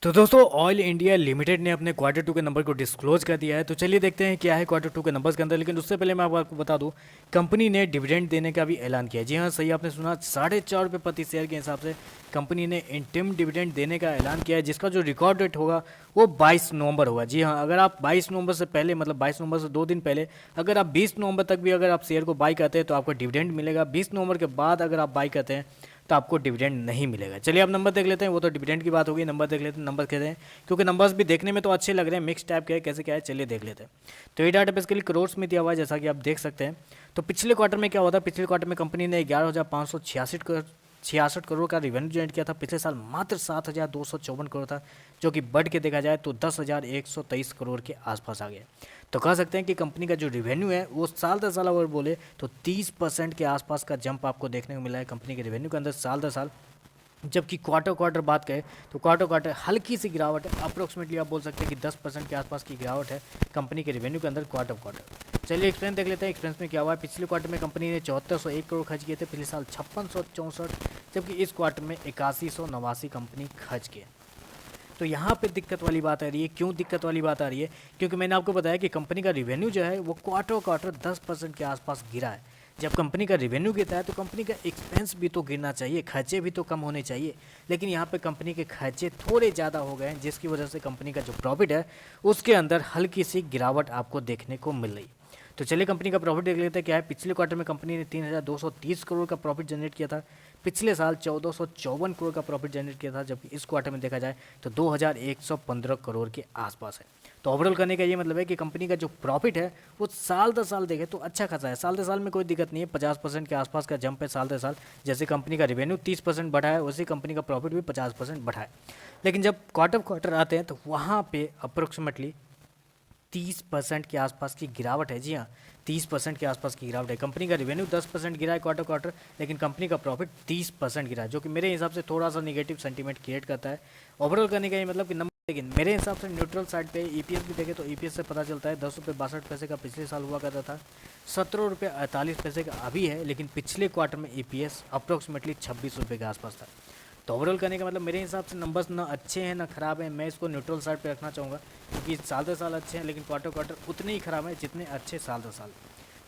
तो दोस्तों oil India limited ने अपने क्वार्टर टू के नंबर को डिस्क्लोज कर दिया है। तो चलिए देखते हैं क्या है क्वार्टर टू के नंबर्स के अंदर। लेकिन उससे पहले मैं आपको बता दूं, कंपनी ने डिविडेंड देने का भी ऐलान किया है। जी हाँ, सही आपने सुना, 4.5 रुपये प्रति शेयर के हिसाब से कंपनी ने इंटीम डिविडेंड देने का ऐलान किया है, जिसका जो रिकॉर्ड डेट होगा वो 22 नवंबर होगा। जी हाँ, अगर आप 22 नवंबर से पहले, मतलब 22 नवंबर से 2 दिन पहले अगर आप 20 नवंबर तक भी अगर आप शेयर को बाई करते हैं तो आपको डिविडेंड मिलेगा। 20 नवंबर के बाद अगर आप बाई करते हैं तो आपको डिविडेंड नहीं मिलेगा। चलिए आप नंबर देख लेते हैं, वो तो डिविडेंड की बात होगी, नंबर देख लेते हैं। नंबर कहते हैं क्योंकि नंबर्स भी देखने में तो अच्छे लग रहे हैं, मिक्स टाइप के हैं, कैसे क्या है चलिए देख लेते हैं। तो ये डाटा बेसिकली करोड्स में दिया हुआ है, जैसा कि आप देख सकते हैं। तो पिछले क्वार्टर में क्या हुआ था, पिछले क्वार्टर में कंपनी ने 11,566 करोड़ का रिवेन्यू जनरेट किया था। पिछले साल मात्र 7,254 करोड़ था, जो कि बढ़ के देखा जाए तो 10,123 करोड़ के आसपास आ गया। तो कह सकते हैं कि कंपनी का जो रिवेन्यू है वो साल दर साल अगर बोले तो 30% के आसपास का जंप आपको देखने को मिला है कंपनी के रिवेन्यू के अंदर साल दर साल। जबकि क्वार्टर क्वार्टर बात करें तो क्वार्टर क्वार्टर हल्की सी गिरावट है, अप्रोक्सीमेटली आप बोल सकते हैं कि 10% के आसपास की गिरावट है कंपनी के रेवेन्यू के अंदर क्वार्टर क्वार्टर। चलिए एक्सपेंस देख लेते हैं। एक्सपेंस में क्या हुआ है, पिछले क्वार्टर में कंपनी ने 7401 करोड़ खर्च किए थे, पिछले साल 5664, जबकि इस क्वार्टर में 8189 कंपनी खर्च किए। तो यहाँ पे दिक्कत वाली बात आ रही है। क्यों दिक्कत वाली बात आ रही है? क्योंकि मैंने आपको बताया कि कंपनी का रिवेन्यू जो है वो क्वार्टर क्वार्टर 10% के आसपास गिरा है। जब कंपनी का रिवेन्यू गिरता है तो कंपनी का एक्सपेंस भी तो गिरना चाहिए, खर्चे भी तो कम होने चाहिए। लेकिन यहाँ पे कंपनी के खर्चे थोड़े ज़्यादा हो गए हैं, जिसकी वजह से कंपनी का जो प्रॉफिट है उसके अंदर हल्की सी गिरावट आपको देखने को मिल रही। तो चलिए कंपनी का प्रॉफिट देख लेते हैं क्या है। पिछले क्वार्टर में कंपनी ने 3,230 करोड़ का प्रॉफिट जनरेट किया था, पिछले साल 1,454 करोड़ का प्रॉफिट जनरेट किया था, जबकि इस क्वार्टर में देखा जाए तो 2,115 करोड़ के आसपास है। तो ओवरऑल करने का ये मतलब है कि कंपनी का जो प्रॉफिट है वो साल दर साल देखें तो अच्छा खासा है। साल दर साल में कोई दिक्कत नहीं है, 50% के आसपास का जंप है साल दर साल। जैसे कंपनी का रेवेन्यू 30% बढ़ा है, वैसे कंपनी का प्रॉफिट भी 50% बढ़ा है। लेकिन जब क्वार्टर क्वार्टर आते हैं तो वहाँ पे अप्रोक्सीमेटली 30% के आसपास की गिरावट है। जी हाँ, 30% के आसपास की गिरावट है। कंपनी का रेवेन्यू 10% गिरा है क्वार्टर क्वार्टर, लेकिन कंपनी का प्रॉफिट 30% गिरा है, जो कि मेरे हिसाब से थोड़ा सा निगेटिव सेंटीमेंट क्रिएट करता है। ओवरऑल करने का ये मतलब कि नंबर, लेकिन मेरे हिसाब से न्यूट्रल साइड पे ईपीएस भी देखें तो ईपीएस से पता चलता है 10 रुपये 62 पैसे का पिछले साल हुआ करता था, 17 रुपये 48 पैसे का अभी है, लेकिन पिछले क्वार्टर में ईपीएस अप्रोक्सीमेटली 26 रुपये के आसपास था। तो ओवरऑल करने का मतलब मेरे हिसाब से नंबर्स ना अच्छे हैं ना ख़राब हैं, मैं इसको न्यूट्रल साइड पे रखना चाहूँगा, क्योंकि साल दर साल अच्छे हैं लेकिन क्वार्टर क्वार्टर उतने ही ख़राब हैं जितने अच्छे साल दर साल।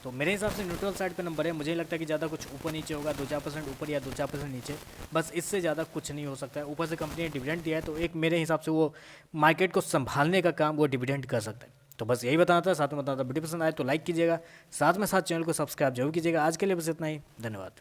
तो मेरे हिसाब से न्यूट्रल साइड पे नंबर है। मुझे नहीं लगता कि ज़्यादा कुछ ऊपर नीचे होगा, 2-4% ऊपर या 2-4% नीचे, बस इससे ज़्यादा कुछ नहीं हो सकता है। ऊपर से कंपनी ने डिविडेंड दिया है तो एक मेरे हिसाब से वो मार्केट को संभालने का काम वो डिविडेंड कर सकता है। तो बस यही बताना था, साथ में बताना था। वीडियो पसंद आए तो लाइक कीजिएगा, साथ में साथ चैनल को सब्सक्राइब जरूर कीजिएगा। आज के लिए बस इतना ही, धन्यवाद।